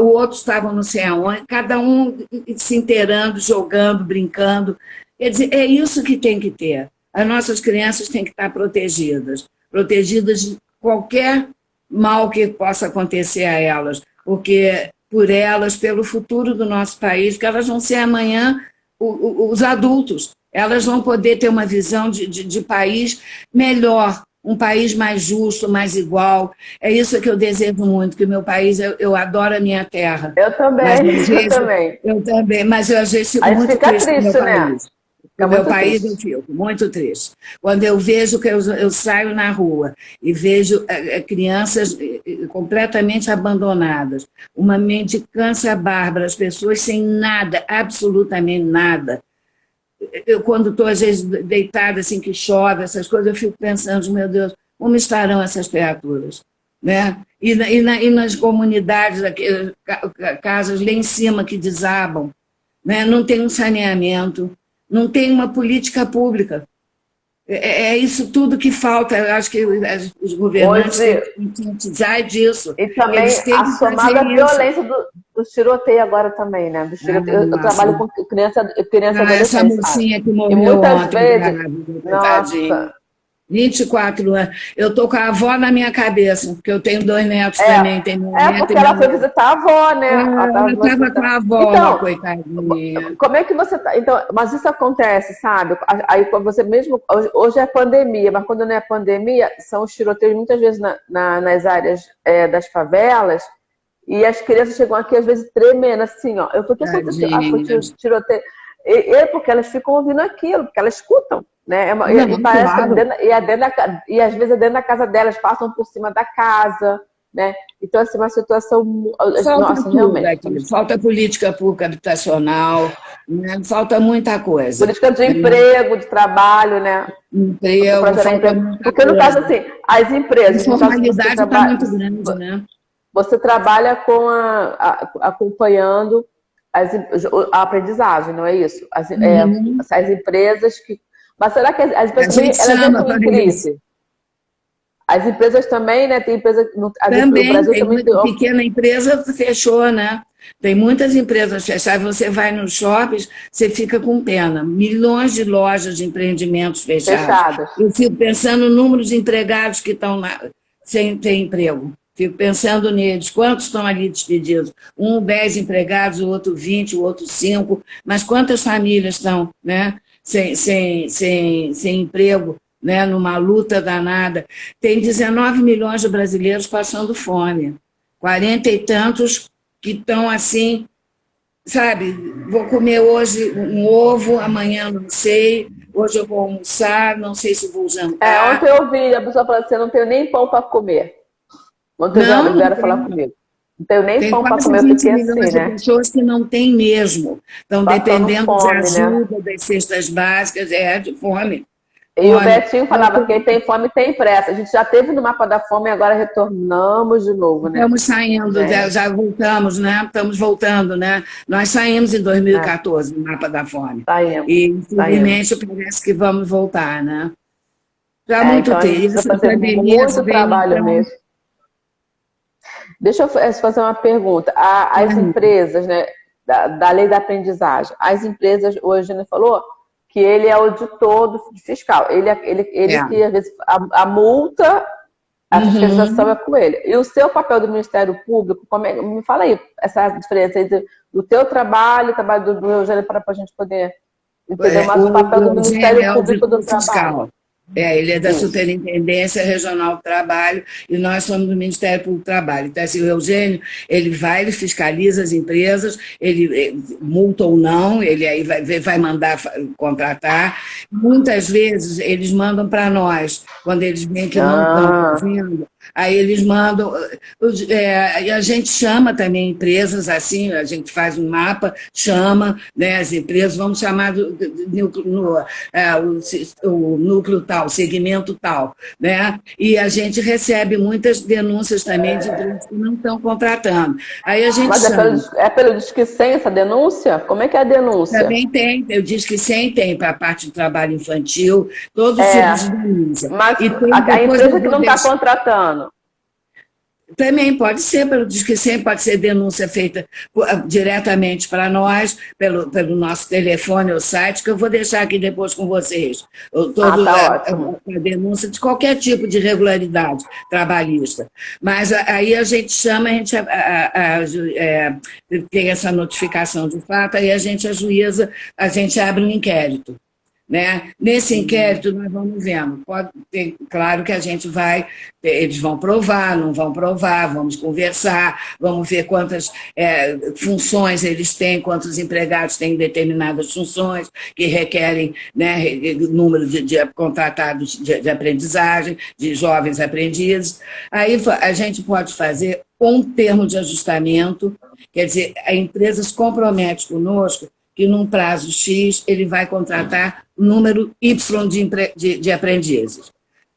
Outros estavam não sei aonde, cada um se inteirando, jogando, brincando. Quer dizer, é isso que tem que ter. As nossas crianças têm que estar protegidas de qualquer mal que possa acontecer a elas, porque por elas, pelo futuro do nosso país, porque elas vão ser amanhã os adultos, elas vão poder ter uma visão de país melhor, um país mais justo, mais igual. É isso que eu desejo muito, que o meu país, eu adoro a minha terra. Eu também, Eu também, mas eu às vezes fico muito triste no meu país. No meu país eu fico muito triste. Quando eu vejo que eu saio na rua e vejo crianças completamente abandonadas, uma mendicância bárbara, as pessoas sem nada, absolutamente nada. Eu, quando estou, às vezes, deitada, assim, que chove, essas coisas, eu fico pensando, meu Deus, como estarão essas criaturas? Né? E nas comunidades, casas lá em cima que desabam, né? Não tem um saneamento, não tem uma política pública. É isso tudo que falta. Eu acho que os governantes têm que conscientizar disso. E também a somada violência do tiroteio agora também, né? Eu trabalho com criança adolescente. Essa mocinha que morreu ontem. Nossa. 24 anos. Eu estou com a avó na minha cabeça, porque eu tenho 2 netos também. Tem porque ela foi visitar a avó, né? Ela estava com a avó, então, coitadinha. Como é que você está? Então, mas isso acontece, sabe? Aí você mesmo. Hoje é pandemia, mas quando não é pandemia, são os tiroteios muitas vezes nas áreas das favelas, e as crianças chegam aqui, às vezes, tremendo, assim, ó. Eu tô aqui com tiroteio. Porque elas ficam ouvindo aquilo, porque elas escutam. Né? E às vezes é dentro da casa delas, passam por cima da casa, né? Então, assim, uma situação. Realmente. Falta política pública habitacional, né? Falta muita coisa. Política de emprego, de trabalho, né? Porque no caso, assim, as empresas. A informalidade está muito grande, né? Você trabalha acompanhando a aprendizagem, não é isso? Uhum. As empresas que... Mas será que as empresas também, elas entram em crise? As empresas também, né? Tem empresa, o Brasil Tem também muita tem... pequena empresa fechou, né? Tem muitas empresas fechadas. Você vai nos shoppings, você fica com pena. Milhões de lojas de empreendimentos fechados. fechadas. Eu fico pensando no número de empregados que estão sem ter emprego. Fico pensando neles. Quantos estão ali despedidos? 10 empregados, o outro 20, o outro 5. Mas quantas famílias estão, né? Sem emprego, né, numa luta danada. Tem 19 milhões de brasileiros passando fome. 40 e tantos que estão assim, sabe, vou comer hoje um ovo, amanhã não sei, hoje eu vou almoçar, não sei se vou jantar. Ontem eu ouvi a pessoa falando assim, eu não tenho nem pão para comer. Ontem vieram falar comigo. Não tenho nem pão para comer, eu fiquei assim, né? Tem pessoas que não têm mesmo, estão dependendo fome, de ajuda, né? Das cestas básicas, de fome. E o Betinho falava, quem tem fome tem pressa. A gente já teve no mapa da fome e agora retornamos de novo, né? Estamos saindo, já voltamos, né? Estamos voltando, né? Nós saímos em 2014 no mapa da fome. Saímos. E, infelizmente, parece que vamos voltar, né? Já muito então tempo. Essa pandemia muito trabalho mesmo. Deixa eu fazer uma pergunta. As empresas, né, da lei da aprendizagem, as empresas, hoje a Eugênia falou que ele é o auditor fiscal. Ele que, às vezes, a multa, a fiscalização é com ele. E o seu papel do Ministério Público, me fala aí, essa diferença entre o teu trabalho, o trabalho do Eugênio, para a gente poder entender mais o papel do Ministério Público do Trabalho. Ele é da Superintendência Regional do Trabalho e nós somos do Ministério Público do Trabalho. Então, assim, o Eugênio, ele fiscaliza as empresas, ele multa ou não, ele aí vai mandar contratar. Muitas vezes, eles mandam para nós, quando eles veem que não estão fazendo. Aí eles mandam, e a gente chama também empresas assim, a gente faz um mapa, chama, né, as empresas, vamos chamar o núcleo tal, o segmento tal, né? E a gente recebe muitas denúncias também de empresas que não estão contratando. Aí a gente Mas é pelo Disque 100 essa denúncia? Como é que é a denúncia? Também tem, o Disque 100 tem para a parte do trabalho infantil, todos os tipos de denúncia. Mas a empresa que não está contratando? Também pode ser pelo Disque 100, pode ser denúncia feita diretamente para nós, pelo nosso telefone ou site, que eu vou deixar aqui depois com vocês. A denúncia de qualquer tipo de irregularidade trabalhista. Mas aí a gente chama, tem essa notificação de fato, aí a gente ajuiza, a gente abre um inquérito. Né? Nesse inquérito, nós vamos vendo. Pode ter, claro que a gente eles vão provar, não vão provar, vamos conversar, vamos ver quantas funções eles têm, quantos empregados têm determinadas funções que requerem, né, número de contratados de aprendizagem, de jovens aprendizes. Aí a gente pode fazer um termo de ajustamento, quer dizer, a empresa se compromete conosco que num prazo X ele vai contratar um número Y de aprendizes.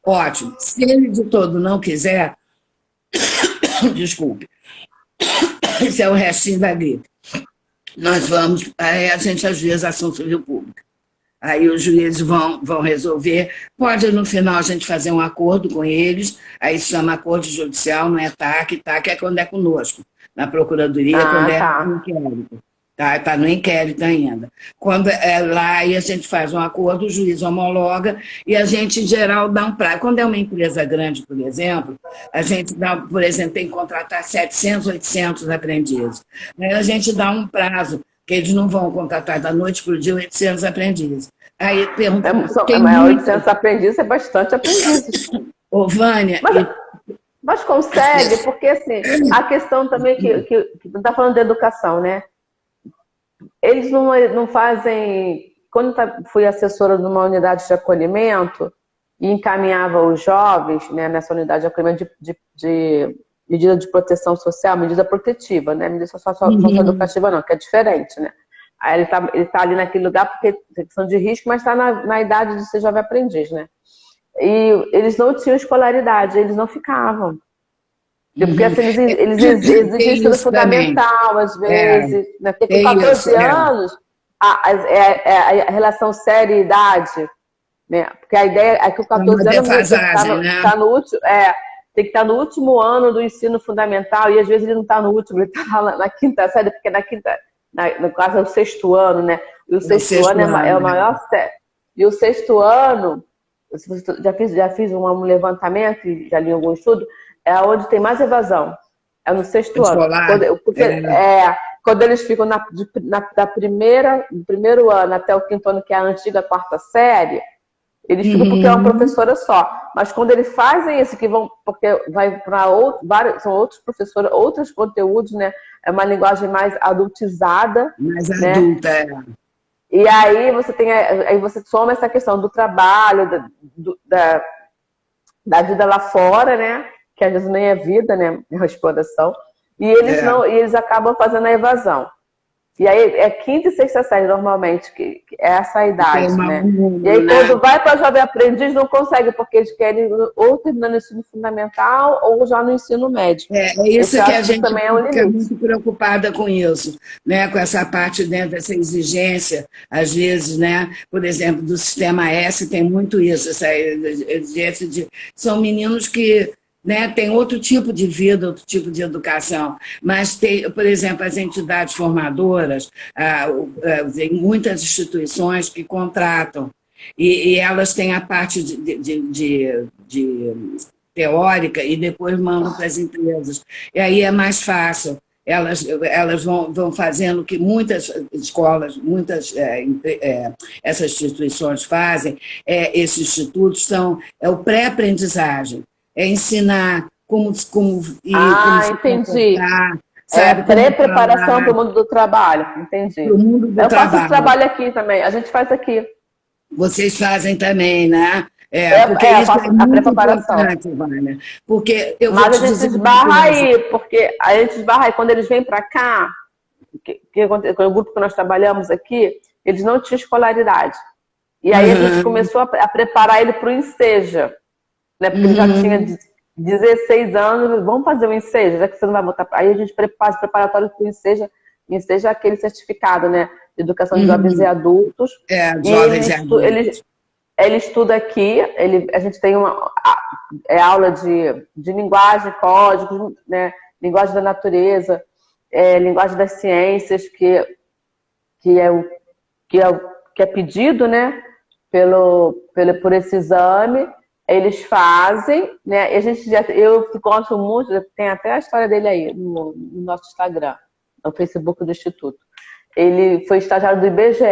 Ótimo. Se ele de todo não quiser, desculpe, isso é o restinho da gripe, aí a gente ajuiza a ação civil pública. Aí os juízes vão resolver. Pode, no final, a gente fazer um acordo com eles, aí se chama acordo judicial, não é TAC é quando é conosco, na procuradoria, quando é no inquérito. Está no inquérito ainda. Quando lá aí a gente faz um acordo, o juiz homologa e a gente, em geral, dá um prazo. Quando é uma empresa grande, por exemplo, a gente dá, por exemplo, tem que contratar 700, 800 aprendizes. Aí a gente dá um prazo, que eles não vão contratar da noite para o dia 800 aprendizes. Aí pergunta... 800 aprendizes é bastante aprendizes. Ô, Vânia... Mas consegue, porque assim, a questão também que não está falando de educação, né? Eles não fazem... Quando fui assessora de uma unidade de acolhimento e encaminhava os jovens, né, nessa unidade de acolhimento de medida de proteção social, medida protetiva, né? Medida socioeducativa não, que é diferente, né? Aí ele tá ali naquele lugar porque tem questão de risco, mas está na idade de ser jovem aprendiz, né? E eles não tinham escolaridade, eles não ficavam. Porque assim, eles exigem ensino fundamental, às vezes, né? Porque com 14 anos, a relação série-idade, né? Porque a ideia é que o 14 anos tá no último, tem que estar no último ano do ensino fundamental, e às vezes ele não está no último, ele está na quinta série, porque no caso é o sexto ano, né? E o sexto ano é o maior série. E o sexto ano, já fiz um levantamento, já li algum estudo, é onde tem mais evasão. É no sexto ano. Quando eles ficam do primeiro ano até o quinto ano, que é a antiga quarta série, eles ficam porque é uma professora só. Mas quando eles fazem isso, que vão, porque vai para são outros professores, outros conteúdos, né? É uma linguagem mais adultizada. Mais adulta, E aí você soma essa questão do trabalho, da vida lá fora, né? Que às vezes nem é vida, né? É uma exploração. E eles acabam fazendo a evasão. E aí é quinta e sexta série, normalmente, que é essa a idade, né? E aí quando vai para jovem aprendiz, não consegue, porque eles querem ou terminar no ensino fundamental ou já no ensino médio. É isso que a gente também fica muito preocupada com isso, né? Com essa parte dentro dessa exigência, às vezes, né? Por exemplo, do sistema S tem muito isso, essa exigência de... São meninos que... Né, tem outro tipo de vida, outro tipo de educação, mas tem, por exemplo, as entidades formadoras, tem muitas instituições que contratam, e elas têm a parte de teórica e depois mandam para as empresas. E aí é mais fácil. Elas vão fazendo o que muitas escolas, essas instituições fazem, esses institutos é o pré-aprendizagem. É ensinar como entendi. Sabe, pré-preparação para o mundo do trabalho. Entendi. Eu faço esse trabalho aqui também. A gente faz aqui. Vocês fazem também, né? Porque isso é muito importante, Vânia. Porque Mas a gente esbarra aí, porque a gente esbarra aí. Quando eles vêm para cá, o grupo que nós trabalhamos aqui, eles não tinham escolaridade. E aí a gente começou a preparar ele para o Enseja. Né? Porque ele já tinha 16 anos, vamos fazer o Enseja, já que você não vai botar. Aí a gente faz preparatório para o Enseja. Enseja é aquele certificado, né? De educação de jovens e adultos. Jovens e adultos. Ele estuda aqui, a gente tem uma aula de linguagem, códigos, né? Linguagem da natureza, linguagem das ciências, que é pedido, né? Por esse exame. Eles fazem, né? E eu gosto muito, tem até a história dele aí no nosso Instagram, no Facebook do Instituto. Ele foi estagiário do IBGE.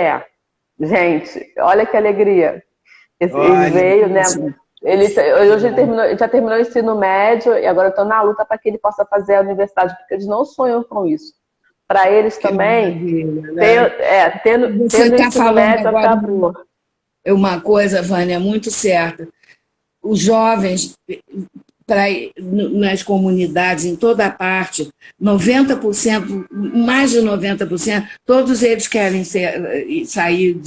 Gente, olha que alegria. Ele veio, né? Hoje ele já terminou o ensino médio e agora eu estou na luta para que ele possa fazer a universidade, porque eles não sonham com isso. Para eles também, tendo o ensino médio, acabou. É uma coisa, Vânia, muito certa. Os jovens, nas comunidades, em toda a parte, 90%, mais de 90%, todos eles querem sair,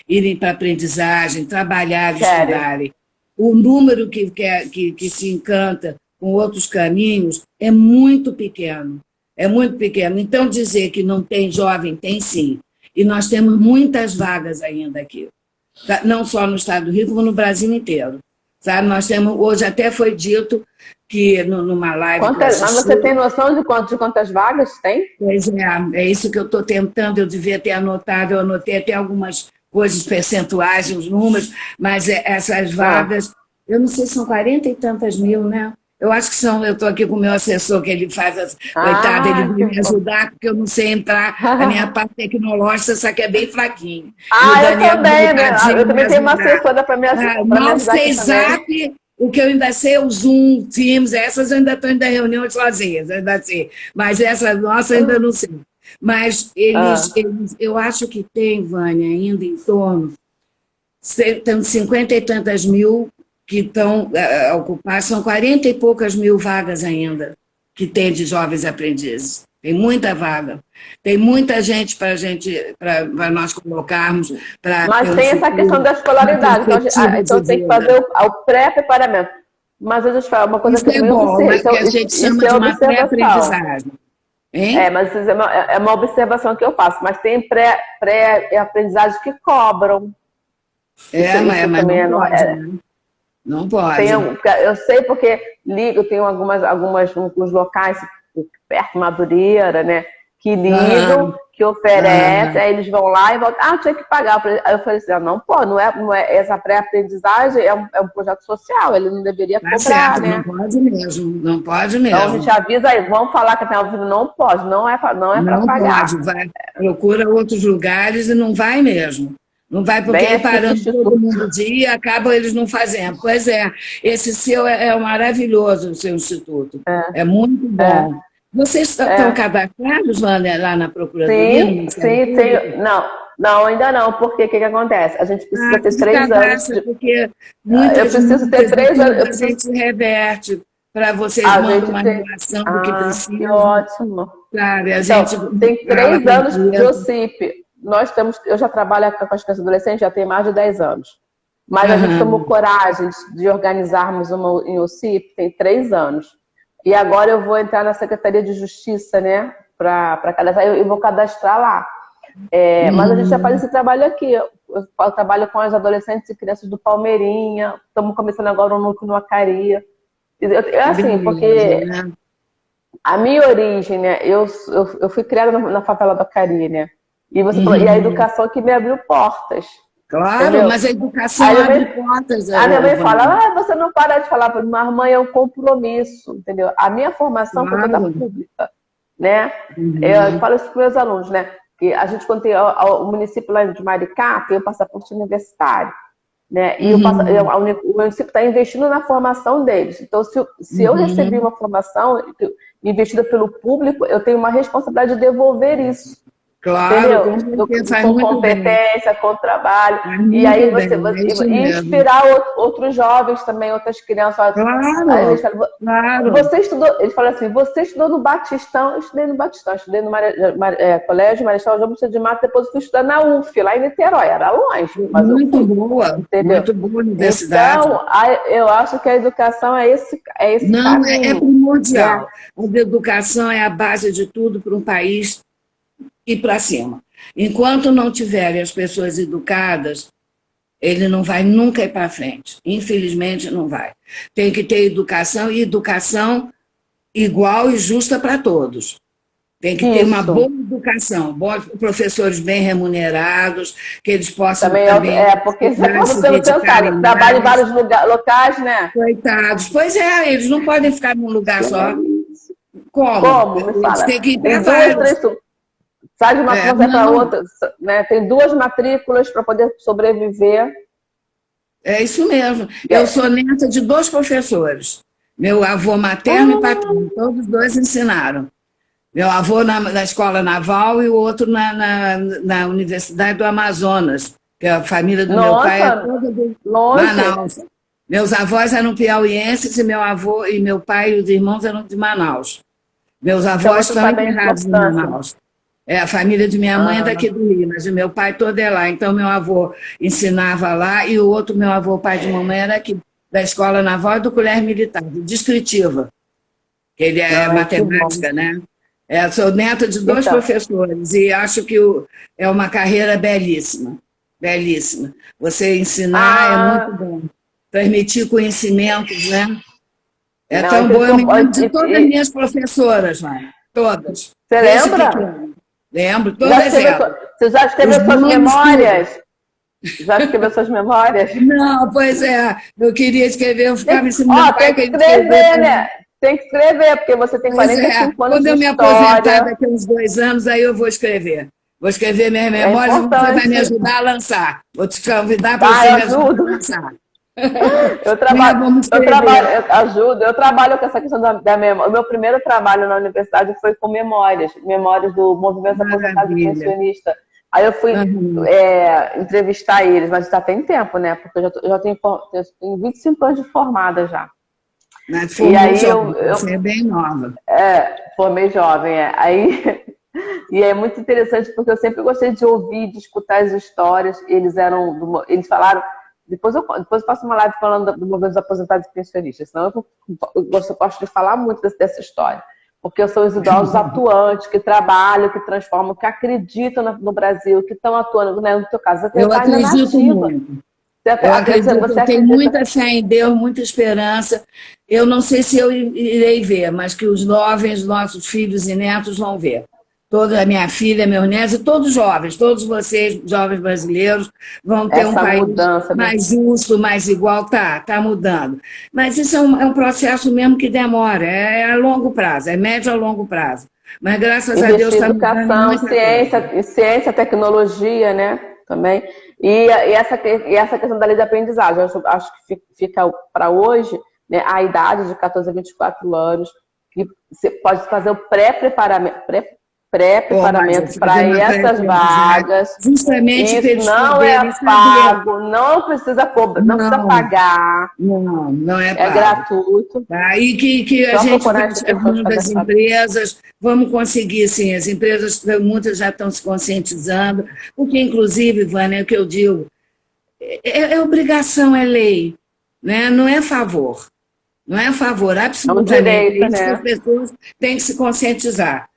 irem para a aprendizagem, trabalhar, estudarem. O número que se encanta com outros caminhos é muito pequeno. É muito pequeno. Então, dizer que não tem jovem, tem sim. E nós temos muitas vagas ainda aqui. Não só no Estado do Rio, como no Brasil inteiro. Sabe? Nós temos, hoje até foi dito que numa live... Mas você tem noção de quantas vagas tem? Pois é isso que eu estou tentando, eu devia ter anotado, eu anotei até algumas coisas percentuais, os números, mas essas vagas, eu não sei se são 40 e tantas mil, né? Eu acho que são, eu estou aqui com o meu assessor, que ele faz, coitado, ele vai me ajudar, porque eu não sei entrar, a minha parte tecnológica, só que é bem fraquinho. Eu também, né? Eu também tenho uma assessora para me ajudar. Não sei Zap, o que eu ainda sei é o Zoom, Teams, essas eu ainda estou indo a reuniões sozinhas, ainda sei. Mas essa nossa eu ainda não sei. Mas eu acho que tem, Vânia, ainda em torno, tem 50 e tantas mil que estão a ocupar, são 40 e poucas mil vagas ainda que tem de jovens aprendizes. Tem muita vaga. Tem muita gente para nós colocarmos. Mas tem essa questão da escolaridade. Então tem que fazer o pré-preparamento. Mas eu já falo uma coisa Isso que é também bom, mas que a gente chama de uma observação. pré-aprendizagem. Hein? Mas isso é uma observação que eu faço. Mas tem pré-aprendizagem que cobram. Mas Também não pode, né? Não pode. Eu sei porque eu tenho alguns locais perto de Madureira, né? Que ligam, que oferecem, aí eles vão lá e voltam, tinha que pagar. Aí eu falei assim, não pode, não é essa pré-aprendizagem é um projeto social, ele não deveria cobrar, certo, né? Não pode mesmo, não pode mesmo. Então a gente avisa aí, vamos falar que tem ao vivo, não pode, não é para pagar. Não pode, procura outros lugares e não vai mesmo. Não vai porque aí parando todo mundo de ir, acabam eles não fazendo. Pois é, esse seu é maravilhoso, o seu instituto. É muito bom. Vocês estão cadastrados lá na Procuradoria? Sim, tem. Não, ainda não, porque o que acontece? A gente precisa ter 3 anos. Porque muitas preciso ter 3 anos. A gente reverte para vocês mandam uma relação do que precisa. Que ótimo. Claro, tem 3 anos de OCIP. Eu já trabalho com as crianças e adolescentes, já tem mais de 10 anos. Mas a gente tomou coragem de organizarmos uma em OCIP, tem 3 anos. E agora eu vou entrar na Secretaria de Justiça, né? Para cadastrar, eu vou cadastrar lá. Mas a gente já faz esse trabalho aqui. Eu trabalho com as adolescentes e crianças do Palmeirinha. Estamos começando agora um núcleo no Acari. Assim, porque a minha origem, né? Eu fui criada na favela do Acari, né? E a educação que me abriu portas. Claro, entendeu? Mas a educação abre portas. A minha mãe fala, você não para de falar, mas mãe, é um compromisso, entendeu? A minha formação foi toda pública, né? Eu falo isso para os meus alunos, né? Que a gente, quando tem o município lá de Maricá, tem o passaporte universitário, né? E o município está investindo na formação deles. Então, se eu recebi uma formação investida pelo público, eu tenho uma responsabilidade de devolver isso. Claro, com competência, com trabalho. E aí inspirar outros jovens também, outras crianças. Claro, aí eles falam, você estudou, ele fala assim, você estudou no Batistão? Eu estudei no Batistão, estudei no Colégio Marechal João Batista de Mato, depois fui estudar na UF, lá em Niterói, era longe. Mas muito boa universidade. Então, eu acho que a educação é esse Não, é primordial. A educação é a base de tudo para um país e para cima. Enquanto não tiverem as pessoas educadas, ele não vai nunca ir para frente. Infelizmente, não vai. Tem que ter educação, e educação igual e justa para todos. Tem que ter uma boa educação, bons professores bem remunerados, que eles possam também porque você não cansado, trabalha em vários locais, né? Coitados. Pois eles não podem ficar num lugar só. Como? Me fala. Tem que ir para vários. Sai de uma coisa para outra, né? Tem 2 matrículas para poder sobreviver. É isso mesmo. Eu sou neta de 2 professores. Meu avô materno e paterno, todos 2 ensinaram. Meu avô na Escola Naval e o outro na Universidade do Amazonas, que a família do meu pai é toda de Manaus. Meus avós eram piauienses e meu pai e os irmãos eram de Manaus. Meus avós estão enterrados em Manaus. A família de minha mãe é daqui do Rio, mas o meu pai todo é lá. Então, meu avô ensinava lá e o outro, meu avô, pai de mamãe, era aqui da Escola Naval e do Colégio Militar, descritiva. Ele é matemática, né? Sou neta de 2 professores e acho que é uma carreira belíssima. Belíssima. Você ensinar é muito bom. Transmitir conhecimentos, né? Tão bom. Eu me lembro de todas as minhas professoras, mãe. Todas. Você lembra? Lembro, todas elas. Você já escreveu suas memórias? Já escreveu suas memórias? Não, pois eu queria escrever, eu ficava em cima tem que escrever, né? Tem que escrever, porque você tem 45 anos de história. Quando eu me aposentar daqui a uns 2 anos, aí eu vou escrever. Vou escrever minhas memórias e você vai me ajudar a lançar. Vou te convidar para você me ajudar a lançar. Eu trabalho com essa questão da memória. O meu primeiro trabalho na universidade foi com memórias do Movimento Aposentado e Pensionista. Aí eu fui entrevistar eles, mas já tem tempo, né? Porque eu já tenho 25 anos de formada já. Mas e aí você é bem nova. Formei jovem, Aí, e é muito interessante porque eu sempre gostei de ouvir, de escutar as histórias. Eles falaram Depois eu faço uma live falando do movimento dos aposentados e pensionistas, senão eu gosto de falar muito dessa história. Porque são os idosos atuantes, que trabalham, que transformam, que acreditam no Brasil, que estão atuando, né? No teu caso, você Eu está ainda acredito nativa. muito. Eu acredito, eu tenho muita fé em Deus, muita esperança. Eu não sei se eu irei ver, mas que os jovens, nossos filhos e netos vão ver. Toda a minha filha, meus netos, e todos jovens, todos vocês, jovens brasileiros, vão ter um país mais justo, mais igual. Tá mudando. Mas isso é um processo mesmo que demora, é a longo prazo, é médio a longo prazo. Mas graças a Deus está mudando. Educação, ciência, tecnologia, né? Também. E essa questão da lei de aprendizagem, eu acho que fica para hoje, né, a idade de 14 a 24 anos, que você pode fazer o pré-preparamento para essas vagas. Justamente isso não é pago, não precisa cobrar, não precisa pagar. Não é pago. É gratuito. Tá? E que a gente vai das empresas, vamos conseguir, sim, as empresas, muitas já estão se conscientizando, porque, inclusive, Vânia, é o que eu digo, é obrigação, é lei, né? Não é favor. Não é favor, absolutamente. As pessoas têm que se conscientizar.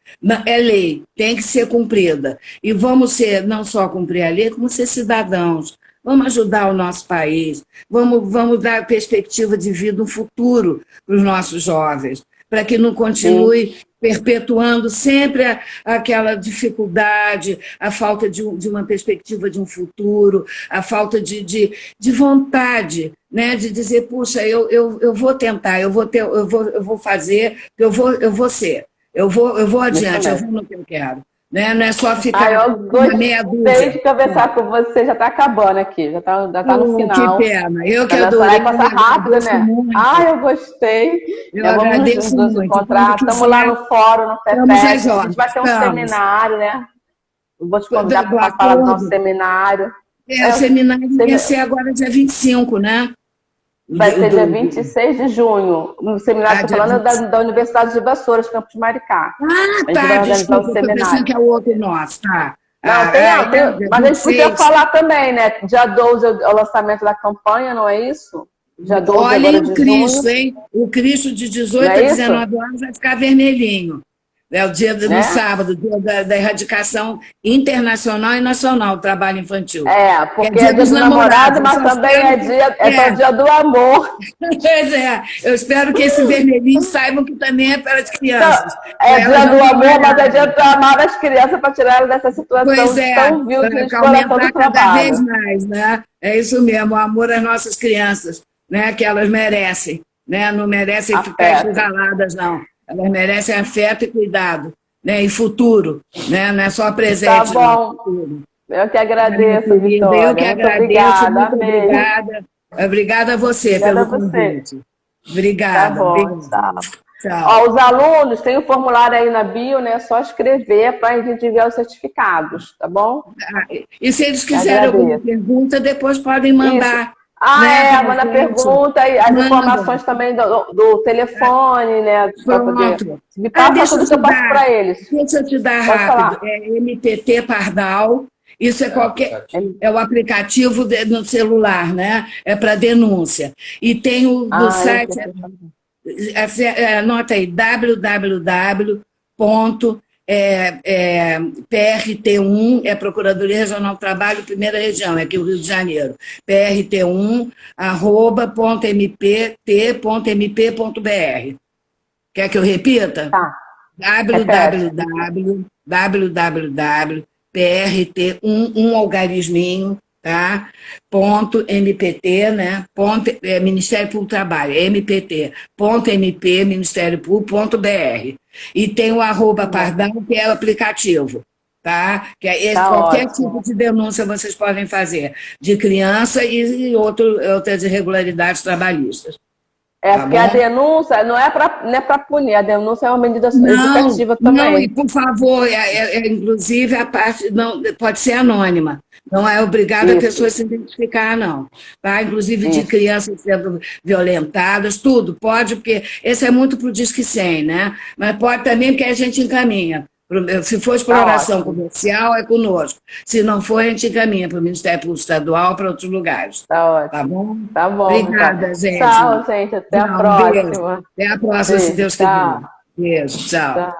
É lei, tem que ser cumprida. E vamos não só cumprir a lei, como ser cidadãos. Vamos ajudar o nosso país, vamos dar perspectiva de vida, um futuro para os nossos jovens, para que não continue perpetuando sempre aquela dificuldade, a falta de uma perspectiva de um futuro, a falta de vontade, né, de dizer, puxa, eu vou tentar, eu vou fazer, eu vou ser. Eu vou adiante, eu vou no que eu quero. Né? Não é só ficar eu gostei de conversar com você, já está acabando aqui, já está no final. Que pena, eu que adorei. Vai passar rápido, né? Muito. Eu gostei. Eu agradeço vamos nos encontrar, estamos lá no fórum, no FEPEC, a gente vai ter um seminário, né? Eu vou te convidar para falar do nosso seminário. O seminário vai ser agora dia 25, né? Vai ser dia 26 de junho, no seminário, estou falando da Universidade de Vassouras, Campos de Maricá. Desculpa, estou pensando que é o outro nosso, tá? Não, mas a gente podia falar também, né? Dia 12 é o lançamento da campanha, não é isso? Dia 12 Olha o Cristo, hein? O Cristo de 18 a 19 horas vai ficar vermelhinho. É o dia no sábado, dia da erradicação internacional e nacional do trabalho infantil. Porque é dia dos namorados, mas também é dia do amor. Pois é, eu espero que esse vermelhinho saibam que também é para as crianças. É dia do amor, mas é dia do amar as crianças para tirar elas dessa situação tão vil que eles aumentar cada vez mais, né? É isso mesmo, o amor às nossas crianças, né? Que elas merecem, né? Não merecem ficar encurraladas, não. Elas merecem afeto e cuidado, né? E futuro, né? Não é só presente. Tá bom. Eu que agradeço, Vitória. Eu que agradeço, muito obrigada. Obrigada a você pelo convite. Obrigada. Tá bom, tchau. Os alunos, tem o formulário aí na bio, né? É só escrever para a gente enviar os certificados, tá bom? E se eles quiserem alguma pergunta, depois podem mandar. Manda pergunta e as informações também do telefone, né? Pronto. Me passa tudo que eu passo para eles. Deixa eu te dar rápido. É MPT Pardal. Isso é o aplicativo no celular, né? É para denúncia. E tem o site, anota aí, PRT1, é Procuradoria Regional do Trabalho, Primeira Região, é aqui o Rio de Janeiro. PRT1@.mpt.mp.br. Quer que eu repita? Tá. www.PRT1 algarisminho, tá? .mpt, né? Ministério Público do Trabalho, mpt.mp, Ministério Público.br. E tem o @pardal, que é o aplicativo, tá? Que é qualquer tipo de denúncia vocês podem fazer, de criança e outras irregularidades trabalhistas. Porque a denúncia não é para punir, a denúncia é uma medida educativa também. Não, e por favor, inclusive a parte não pode ser anônima, não é obrigada a pessoa se identificar, não. Tá? Inclusive de crianças sendo violentadas, tudo pode, porque esse é muito para o Disque 100, né? Mas pode também, porque a gente encaminha Se for exploração comercial, é conosco. Se não for, a gente encaminha para o Ministério Público Estadual, para outros lugares. Tá ótimo. Tá bom? Tá bom. Obrigada, então. gente. Tchau, gente. Até a próxima. Beijo. Até a próxima, Beijo, se Deus quiser. Beijo, tchau.